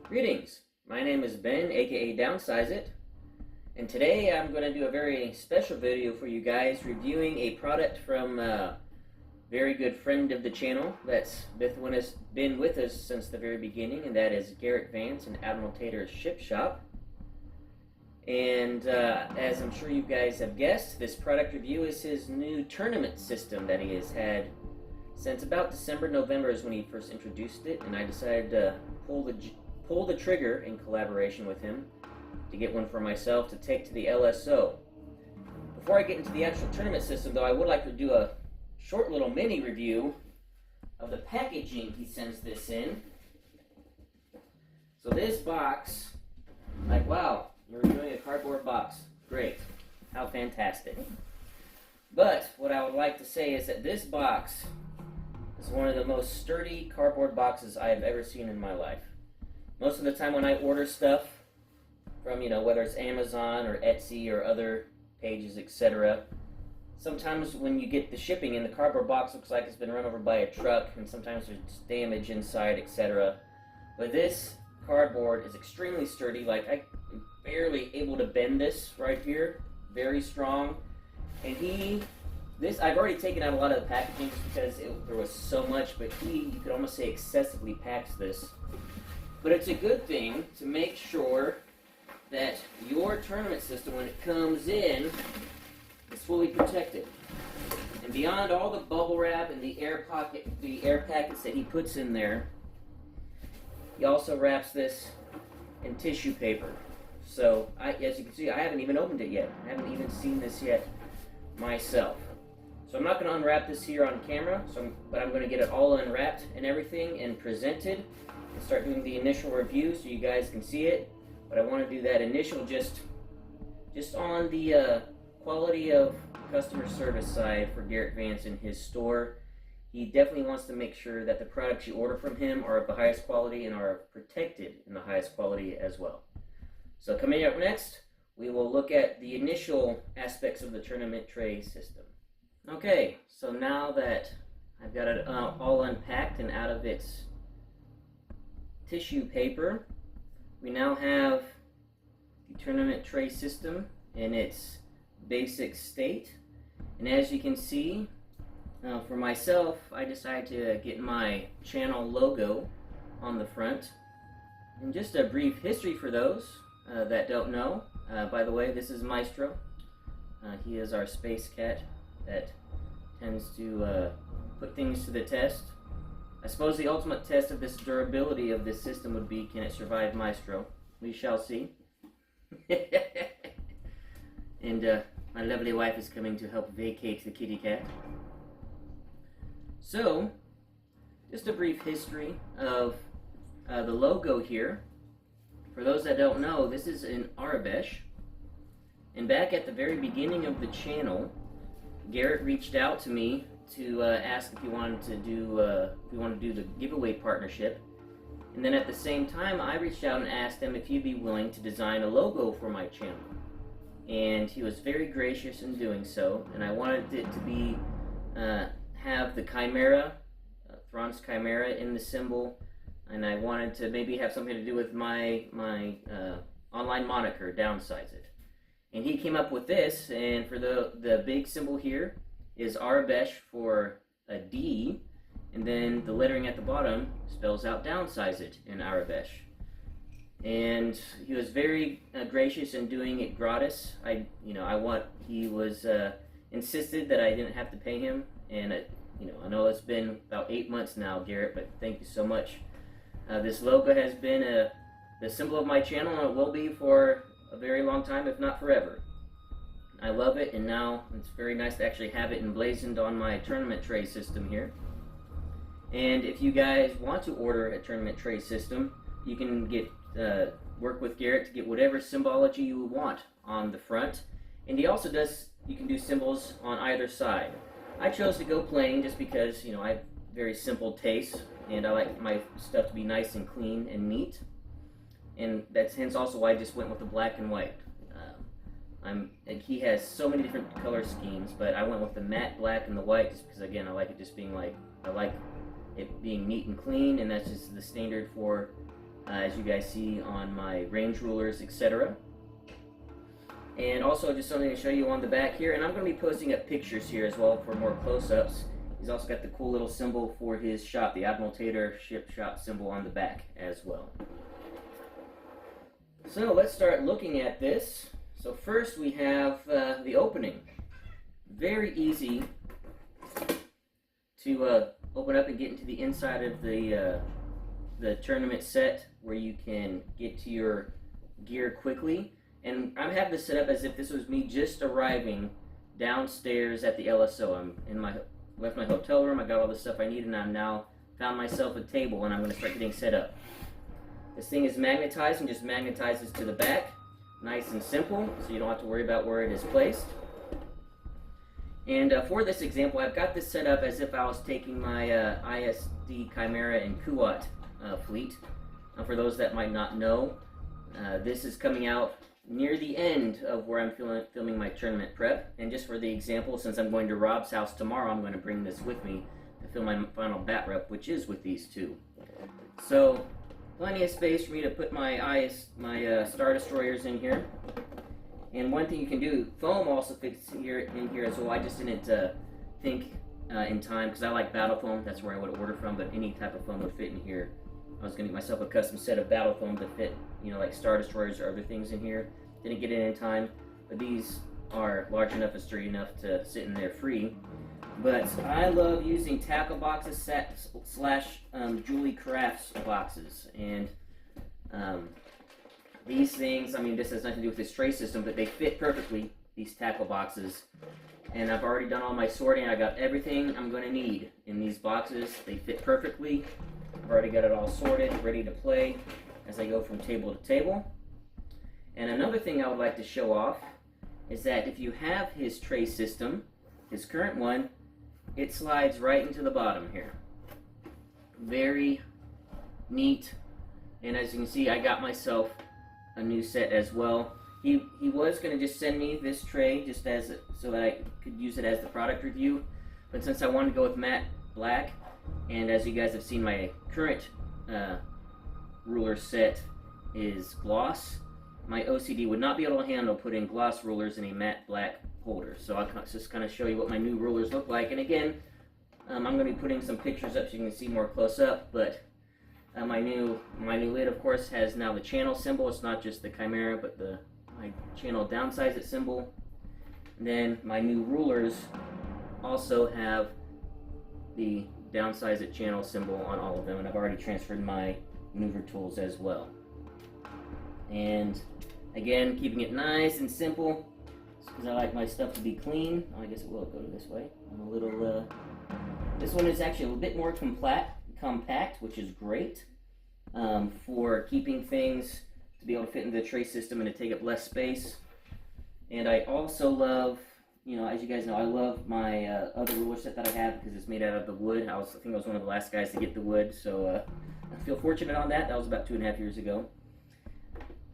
Greetings, my name is Ben, aka Downsize It, and today I'm going to do a very special video for you guys reviewing a product from a very good friend of the channel that's been with us since the very beginning, and that is Garrett Vance and Admiral Tater's Ship Shop. And as I'm sure you guys have guessed, this product review is his new tournament system that he has had since about December, November is when he first introduced it, and I decided to pull the trigger in collaboration with him to get one for myself to take to the LSO. Before I get into the actual tournament system, though, I would like to do a short little mini review of the packaging he sends this in. So this box, like, wow, you're reviewing a cardboard box. Great. How fantastic. But what I would like to say is that this box is one of the most sturdy cardboard boxes I have ever seen in my life. Most of the time when I order stuff from, whether it's Amazon or Etsy or other pages, etc., sometimes when you get the shipping in, the cardboard box looks like it's been run over by a truck, and sometimes there's damage inside, etc. But this cardboard is extremely sturdy. Like, I'm barely able to bend this right here. Very strong. And I've already taken out a lot of the packaging just because there was so much, but you could almost say excessively packs this. But it's a good thing to make sure that your tournament system, when it comes in, is fully protected. And beyond all the bubble wrap and the air packets that he puts in there, he also wraps this in tissue paper. So, as you can see, I haven't even opened it yet. I haven't even seen this yet myself. So I'm not going to unwrap this here on camera, but I'm going to get it all unwrapped and everything and presented and start doing the initial review so you guys can see it. But I want to do that initial just on the quality of customer service side for Garrett Vance in his store. He definitely wants to make sure that the products you order from him are of the highest quality and are protected in the highest quality as well. So coming up next, we will look at the initial aspects of the tournament tray system. Okay, so now that I've got it all unpacked and out of its tissue paper, we now have the tournament tray system in its basic state. And as you can see, for myself, I decided to get my channel logo on the front. And just a brief history for those that don't know. By the way, this is Maestro. He is our space cat that tends to put things to the test. I suppose the ultimate test of this durability of this system would be, can it survive Maestro? We shall see. And my lovely wife is coming to help vacate the kitty cat. So, just a brief history of the logo here. For those that don't know, this is in Arabesh. And back at the very beginning of the channel, Garrett reached out to me to ask if he wanted to do the giveaway partnership. And then at the same time, I reached out and asked him if he'd be willing to design a logo for my channel. And he was very gracious in doing so. And I wanted it to be have the chimera, Thrawn's chimera in the symbol. And I wanted to maybe have something to do with my online moniker, Downsize It. And he came up with this, and for the big symbol here is Arabesh for a D, and then the lettering at the bottom spells out Downsize It in Arabesh. And he was very gracious in doing it gratis. He was insisted that I didn't have to pay him, and I know it's been about 8 months now, Garrett, but thank you so much. This logo has been the symbol of my channel, and it will be for a very long time, if not forever. I love it, and now it's very nice to actually have it emblazoned on my tournament tray system here. And if you guys want to order a tournament tray system, you can work with Garrett to get whatever symbology you want on the front. And he also you can do symbols on either side. I chose to go plain just because, I have very simple tastes, and I like my stuff to be nice and clean and neat. And that's hence also why I just went with the black and white. He has so many different color schemes, but I went with the matte black and the white just because, again, I like it just being I like it being neat and clean, and that's just the standard for as you guys see on my range rulers, etc. And also just something to show you on the back here, and I'm going to be posting up pictures here as well for more close-ups. He's also got the cool little symbol for his shop, the Admiral Tater ship shop symbol on the back as well. So let's start looking at this. So first we have the opening. Very easy to open up and get into the inside of the tournament set, where you can get to your gear quickly. And I have this set up as if this was me just arriving downstairs at the LSO. Left my hotel room, I got all the stuff I need, and I'm now found myself a table, and I'm going to start getting set up. This thing is magnetized and just magnetizes to the back. Nice and simple, so you don't have to worry about where it is placed. And for this example, I've got this set up as if I was taking my ISD Chimera and Kuat fleet. For those that might not know, this is coming out near the end of where I'm filming my tournament prep. And just for the example, since I'm going to Rob's house tomorrow, I'm going to bring this with me to film my final bat rep, which is with these two. So plenty of space for me to put my Star Destroyers in here. And one thing you can do, foam also fits in here as well. I just didn't think in time, because I like battle foam. That's where I would order from, but any type of foam would fit in here. I was going to get myself a custom set of battle foam to fit, like Star Destroyers or other things in here. Didn't get it in time, but these are large enough and sturdy enough to sit in there free. But I love using tackle boxes slash Julie Crafts boxes. And these things, this has nothing to do with this tray system, but they fit perfectly, these tackle boxes. And I've already done all my sorting. I got everything I'm going to need in these boxes. They fit perfectly. I've already got it all sorted, ready to play as I go from table to table. And another thing I would like to show off is that if you have his tray system, his current one, it slides right into the bottom here. Very neat. And as you can see, I got myself a new set as well. He was going to just send me this tray just so that I could use it as the product review. But since I wanted to go with matte black, and as you guys have seen, my current ruler set is gloss, my OCD would not be able to handle putting gloss rulers in a matte black holder. So I'll just kind of show you what my new rulers look like. And again, I'm going to be putting some pictures up so you can see more close up. But my new lid, of course, has now the channel symbol. It's not just the Chimera, but my channel downsize it symbol. And then my new rulers also have the downsize it channel symbol on all of them, and I've already transferred my maneuver tools as well. And again, keeping it nice and simple, because I like my stuff to be clean. I guess it will go this way. I'm a little. This one is actually a little bit more compact, which is great for keeping things to be able to fit into the tray system and to take up less space. And I also love, as you guys know, I love my other ruler set that I have because it's made out of the wood. I think I was one of the last guys to get the wood, so I feel fortunate on that. That was about 2.5 years ago.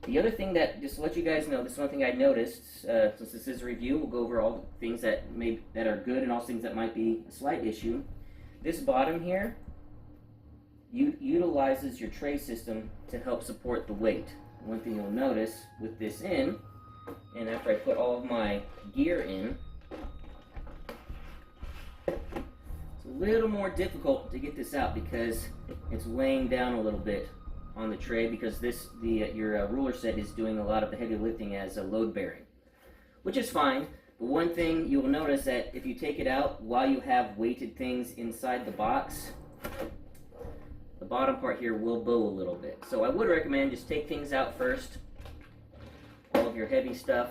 The other thing that, just to let you guys know, this is one thing I noticed, since this is a review, we'll go over all the things that are good and all things that might be a slight issue. This bottom here utilizes your tray system to help support the weight. One thing you'll notice with this in, and after I put all of my gear in, it's a little more difficult to get this out because it's weighing down a little bit on the tray, because your ruler set is doing a lot of the heavy lifting as a load bearing, which is fine. But one thing you'll notice that if you take it out while you have weighted things inside the box, the bottom part here will bow a little bit. So I would recommend just take things out first, all of your heavy stuff,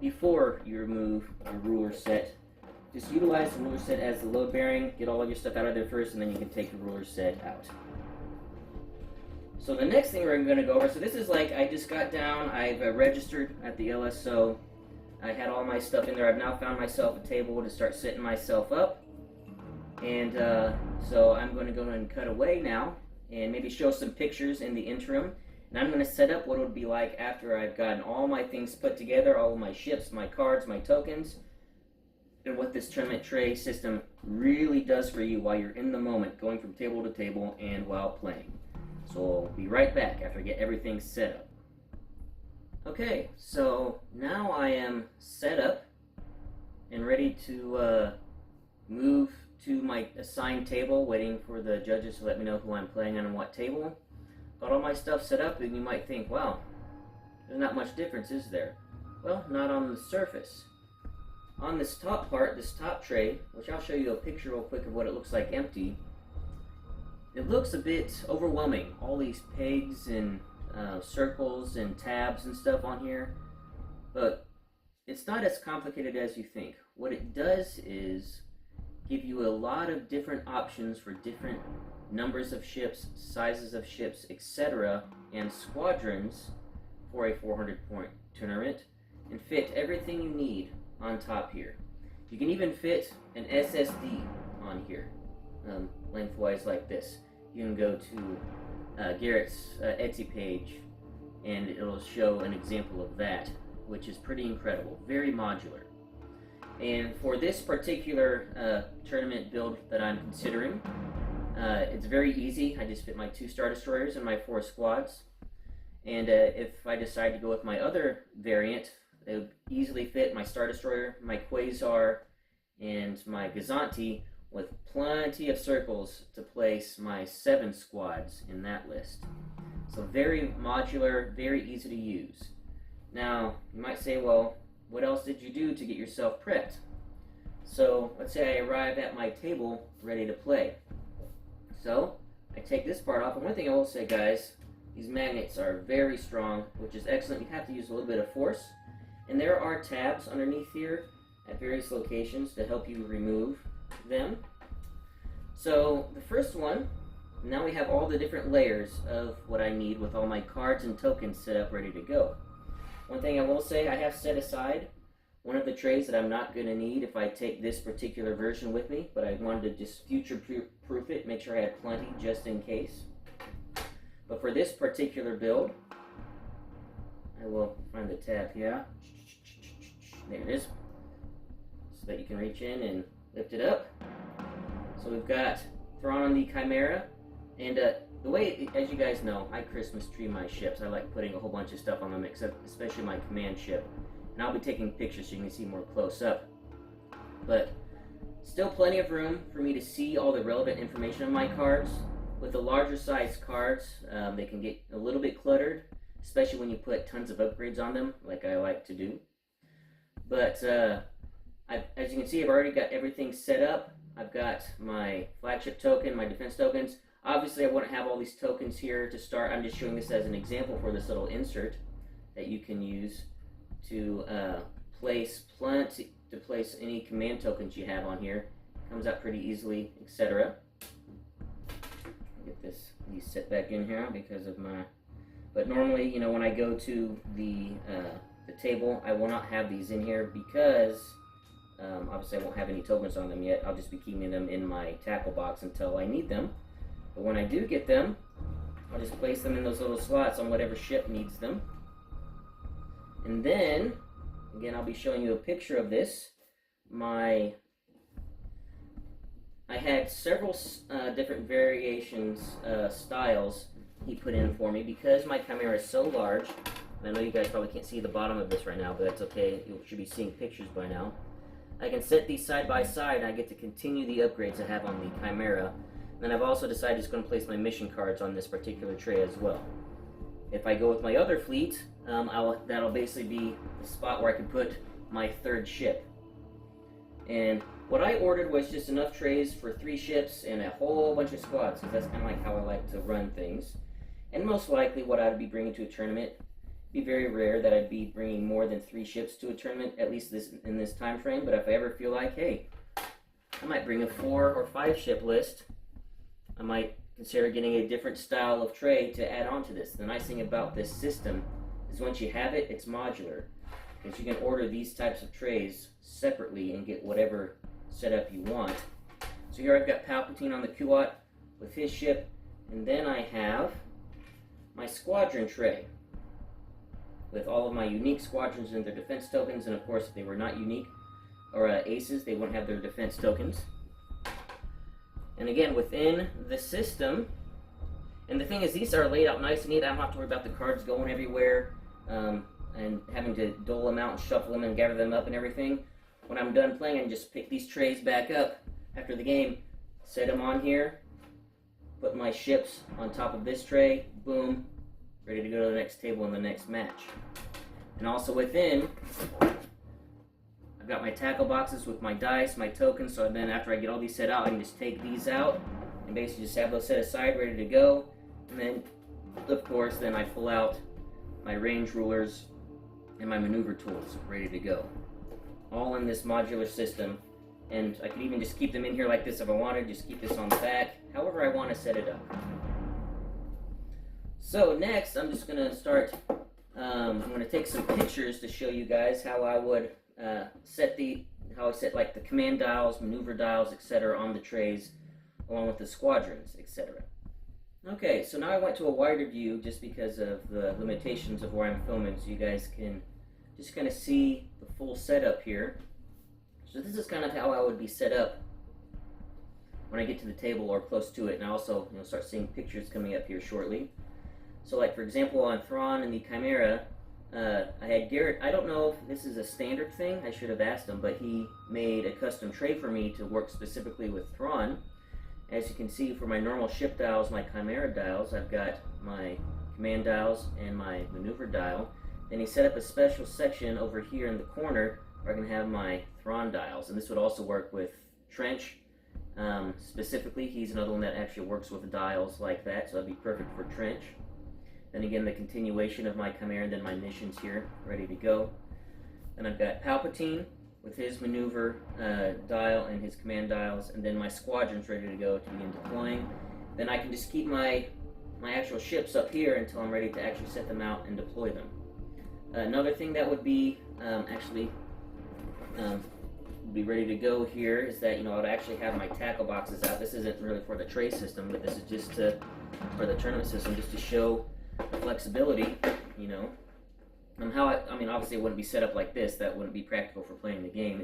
before you remove your ruler set. Just utilize the ruler set as the load bearing, get all of your stuff out of there first, and then you can take the ruler set out. So the next thing we're going to go over, so this is like, I just got down, I've registered at the LSO, I had all my stuff in there. I've now found myself a table to start setting myself up, and so I'm going to go ahead and cut away now, and maybe show some pictures in the interim, and I'm going to set up what it would be like after I've gotten all my things put together, all of my ships, my cards, my tokens, and what this tournament tray system really does for you while you're in the moment, going from table to table and while playing. So I'll be right back after I get everything set up. Okay, so now I am set up and ready to move to my assigned table, waiting for the judges to let me know who I'm playing on and what table. Got all my stuff set up, and you might think, wow, there's not much difference, is there? Well, not on the surface. On this top part, this top tray, which I'll show you a picture real quick of what it looks like empty, it looks a bit overwhelming. All these pegs and circles and tabs and stuff on here, but it's not as complicated as you think. What it does is give you a lot of different options for different numbers of ships, sizes of ships, etc., and squadrons for a 400-point tournament, and fit everything you need on top here. You can even fit an SSD on here, lengthwise like this. You can go to Garrett's Etsy page, and it'll show an example of that, which is pretty incredible, very modular. And for this particular tournament build that I'm considering, it's very easy. I just fit my 2 Star Destroyers and my 4 squads. And if I decide to go with my other variant, it would easily fit my Star Destroyer, my Quasar, and my Gazanti, with plenty of circles to place my 7 squads in that list. So very modular, very easy to use. Now, you might say, well, what else did you do to get yourself prepped? So, let's say I arrive at my table ready to play. So, I take this part off, and one thing I will say, guys, these magnets are very strong, which is excellent. You have to use a little bit of force. And there are tabs underneath here at various locations to help you remove them. So the first one, now we have all the different layers of what I need with all my cards and tokens set up ready to go. One thing I will say, I have set aside one of the trays that I'm not going to need if I take this particular version with me, but I wanted to just future-proof it, make sure I had plenty just in case. But for this particular build, I will find the tab here. There it is. So that you can reach in and lift it up. So we've got Thrawn on the Chimera. And the way, as you guys know, I Christmas tree my ships. I like putting a whole bunch of stuff on them, especially my command ship. And I'll be taking pictures so you can see more close up. But still plenty of room for me to see all the relevant information on my cards. With the larger size cards, they can get a little bit cluttered, especially when you put tons of upgrades on them, like I like to do. But as you can see, I've already got everything set up. I've got my flagship token, my defense tokens. Obviously, I wouldn't have all these tokens here to start. I'm just showing this as an example for this little insert that you can use to place any command tokens you have on here. Comes out pretty easily, etc. Get these set back in here because of my. But normally, you know, when I go to the table, I will not have these in here because obviously I won't have any tokens on them yet. I'll just be keeping them in my tackle box until I need them. But when I do get them, I'll just place them in those little slots on whatever ship needs them. And then, again, I'll be showing you a picture of this. I had several different variations, styles he put in for me because my Chimera is so large. And I know you guys probably can't see the bottom of this right now, but that's okay. You should be seeing pictures by now. I can set these side by side, and I get to continue the upgrades I have on the Chimera. Then I've also decided just going to place my mission cards on this particular tray as well. If I go with my other fleet, that'll basically be the spot where I can put my 3rd ship. And what I ordered was just enough trays for 3 ships and a whole bunch of squads, because that's kind of like how I like to run things. And most likely what I'd be bringing to a tournament, be very rare that I'd be bringing more than 3 ships to a tournament, at least in this time frame. But if I ever feel like, hey, I might bring a 4 or 5 ship list, I might consider getting a different style of tray to add on to this. The nice thing about this system is once you have it, it's modular. Because you can order these types of trays separately and get whatever setup you want. So here I've got Palpatine on the Kuat with his ship, and then I have my squadron tray with all of my unique squadrons and their defense tokens, and of course if they were not unique or aces, they wouldn't have their defense tokens. And again, within the system, And the thing is, these are laid out nice and neat. I don't have to worry about the cards going everywhere and having to dole them out and shuffle them and gather them up and everything. When I'm done playing, I can just pick these trays back up after the game, set them on here, put my ships on top of this tray, boom, ready to go to the next table in the next match. And also within, I've got my tackle boxes with my dice, my tokens, so then after I get all these set out, I can just take these out and basically just have those set aside, ready to go. And then, of course, then I pull out my range rulers and my maneuver tools, ready to go. All in this modular system. And I could even just keep them in here like this if I wanted, just keep this on the back, however I want to set it up. So next, I'm just going to start, I'm going to take some pictures to show you guys how I would set like the command dials, maneuver dials, etc. on the trays, along with the squadrons, etc. Okay, so now I went to a wider view just because of the limitations of where I'm filming, so you guys can just kind of see the full setup here. So this is kind of how I would be set up when I get to the table or close to it, and I also start seeing pictures coming up here shortly. So like for example on Thrawn and the Chimera, I had Garrett. I don't know if this is a standard thing, I should have asked him, but he made a custom tray for me to work specifically with Thrawn. As you can see, for my normal ship dials, my Chimera dials, I've got my command dials and my maneuver dial. Then he set up a special section over here in the corner where I can have my Thrawn dials, and this would also work with Trench. Specifically, he's another one that actually works with dials like that, so that'd be perfect for Trench. Then again, the continuation of my Chimera and then my missions here, ready to go. Then I've got Palpatine with his maneuver dial and his command dials, and then my squadrons ready to go to begin deploying. Then I can just keep my actual ships up here until I'm ready to actually set them out and deploy them. Another thing that would be be ready to go here is that I would actually have my tackle boxes out. This isn't really for the tray system, but this is just for the tournament system, just to show flexibility. I mean, obviously it wouldn't be set up like this. That wouldn't be practical for playing the game.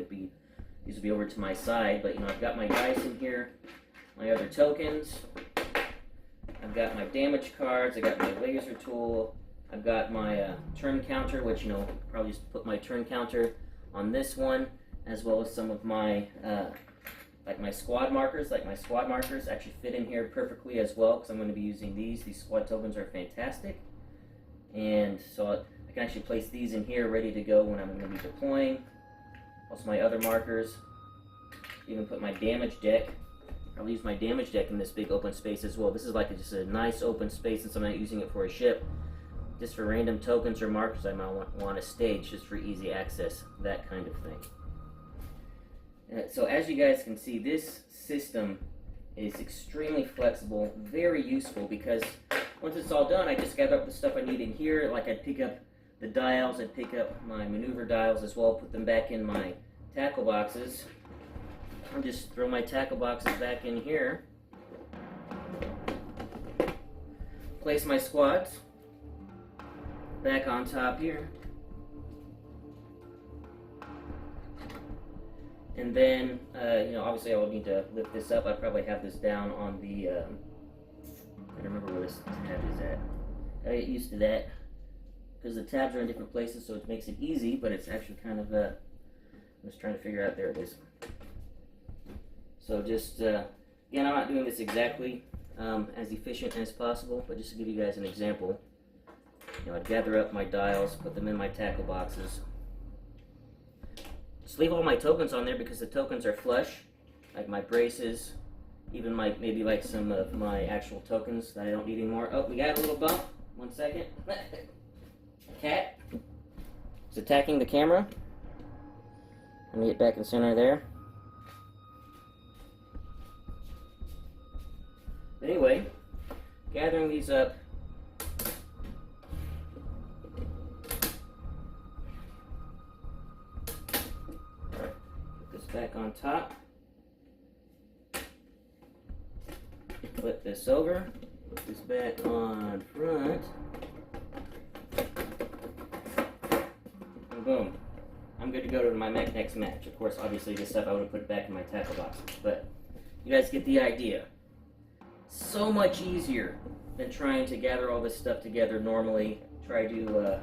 These would be over to my side. But I've got my dice in here, my other tokens. I've got my damage cards. I got my laser tool. I've got my turn counter, which probably just put my turn counter on this one, as well as some of my like my squad markers. Like my squad markers actually fit in here perfectly as well, because I'm going to be using these. These squad tokens are fantastic, and so I can actually place these in here ready to go when I'm going to be deploying. Also my other markers. Even put my damage deck. I'll use my damage deck in this big open space as well. This is like just a nice open space, since I'm not using it for a ship. Just for random tokens or markers I might want to stage, just for easy access, that kind of thing. So as you guys can see, this system is extremely flexible, very useful, because once it's all done, I just gather up the stuff I need in here. Like I'd pick up the dials, I'd pick up my maneuver dials as well, put them back in my tackle boxes. I'll just throw my tackle boxes back in here. Place my squads back on top here. And then, obviously I would need to lift this up. I'd probably have this down on the, I don't remember where this tab is at. I get used to that, because the tabs are in different places, so it makes it easy, but it's actually kind of, I'm just trying to figure out, there it is. So just, again, I'm not doing this exactly as efficient as possible, but just to give you guys an example. I'd gather up my dials, put them in my tackle boxes. Just leave all my tokens on there, because the tokens are flush, like my braces, even maybe like some of my actual tokens that I don't need anymore. Oh, we got a little bump. 1 second. Cat is attacking the camera. Let me get back in center there. Anyway, gathering these up. Put this back on top. Flip this over. Put this back on front. And boom. I'm good to go to my next match. Of course, obviously this stuff I would have put back in my tackle boxes, but you guys get the idea. so much easier than trying to gather all this stuff together normally. Try to,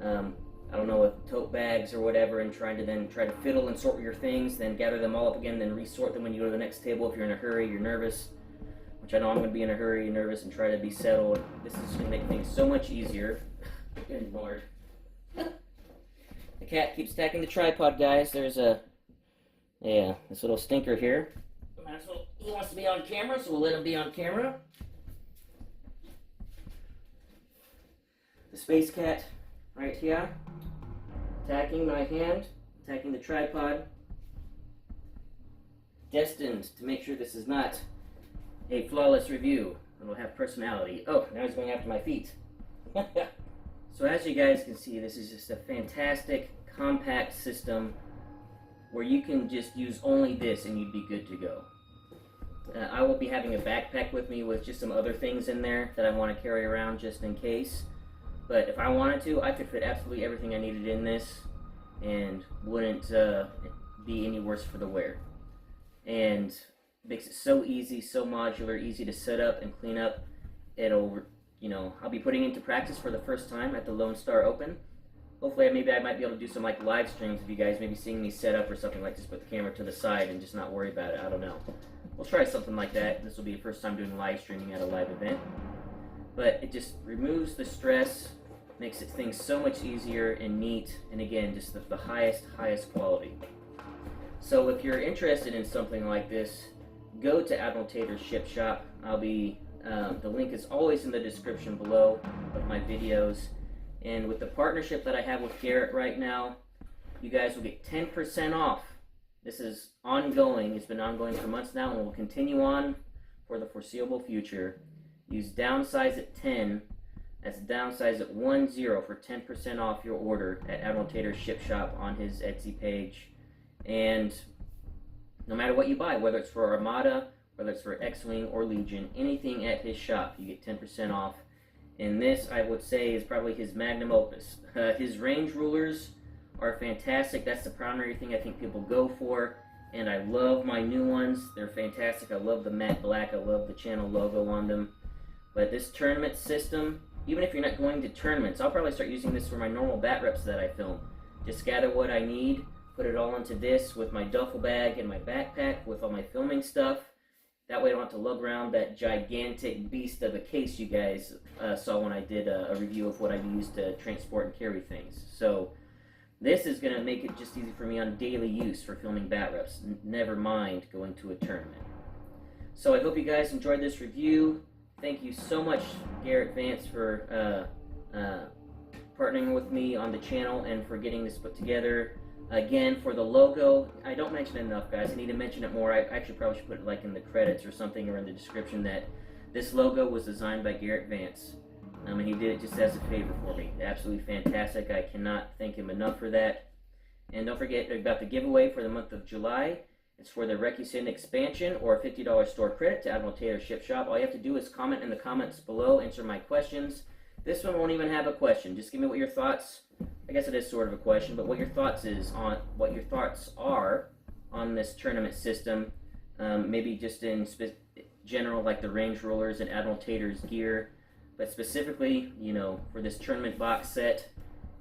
I don't know, with tote bags or whatever, and try to fiddle and sort your things, then gather them all up again, then resort them when you go to the next table if you're in a hurry, you're nervous, which I know I'm going to be in a hurry, nervous, and try to be settled. This is going to make things so much easier. Good Lord. The cat keeps stacking the tripod, guys. There's this little stinker here. He wants to be on camera, so we'll let him be on camera. The space cat right here, attacking my hand, attacking the tripod. Destined to make sure this is not a flawless review. It'll have personality. Oh, now he's going after my feet. So as you guys can see, this is just a fantastic, compact system where you can just use only this and you'd be good to go. I will be having a backpack with me with just some other things in there that I want to carry around just in case. But if I wanted to, I could fit absolutely everything I needed in this and wouldn't be any worse for the wear. And makes it so easy, so modular, easy to set up and clean up. It'll, I'll be putting into practice for the first time at the Lone Star Open. Hopefully, maybe I might be able to do some like live streams of you guys maybe seeing me set up or something, like just put the camera to the side and just not worry about it. I don't know. We'll try something like that. This will be the first time doing live streaming at a live event. But it just removes the stress, makes things so much easier and neat, and again, just the highest quality. So if you're interested in something like this, go to Admiral Tater's ship shop. The link is always in the description below of my videos. And with the partnership that I have with Garrett right now, you guys will get 10% off. This is ongoing. It's been ongoing for months now and will continue on for the foreseeable future. Use downsize at 10. That's downsize at 10 for 10% off your order at Admiral Tater's ship shop on his Etsy page. And no matter what you buy, whether it's for Armada, whether it's for X-Wing or Legion, anything at his shop, you get 10% off. And this, I would say, is probably his magnum opus. His range rulers are fantastic. That's the primary thing I think people go for. And I love my new ones. They're fantastic. I love the matte black. I love the channel logo on them. But this tournament system, even if you're not going to tournaments, I'll probably start using this for my normal bat reps that I film. Just gather what I need, put it all into this with my duffel bag and my backpack with all my filming stuff. That way I don't have to lug around that gigantic beast of a case you guys saw when I did a review of what I use to transport and carry things. So this is going to make it just easy for me on daily use for filming bat reps, never mind going to a tournament. So I hope you guys enjoyed this review. Thank you so much, Garrett Vance, for partnering with me on the channel and for getting this put together. Again, for the logo, I don't mention it enough, guys. I need to mention it more. I actually probably should put it like in the credits or something, or in the description, that this logo was designed by Garrett Vance. And he did it just as a favor for me. Absolutely fantastic. I cannot thank him enough for that. And don't forget about the giveaway for the month of July. It's for the Recusin expansion or a $50 store credit to Admiral Tater Ship Shop. All you have to do is comment in the comments below, answer my questions. This one won't even have a question. Just give me what your thoughts, I guess it is sort of a question, but what your thoughts are on this tournament system. Maybe just in general, like the range rollers and Admiral Tater's gear, but specifically, for this tournament box set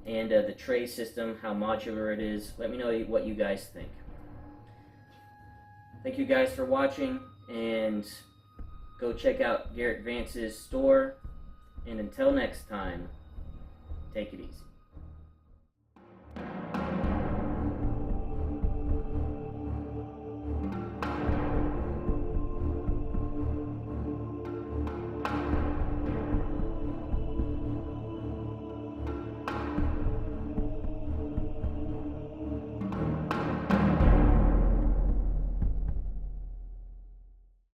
and the tray system, how modular it is. Let me know what you guys think. Thank you guys for watching, and go check out Garrett Vance's store. And until next time, take it easy.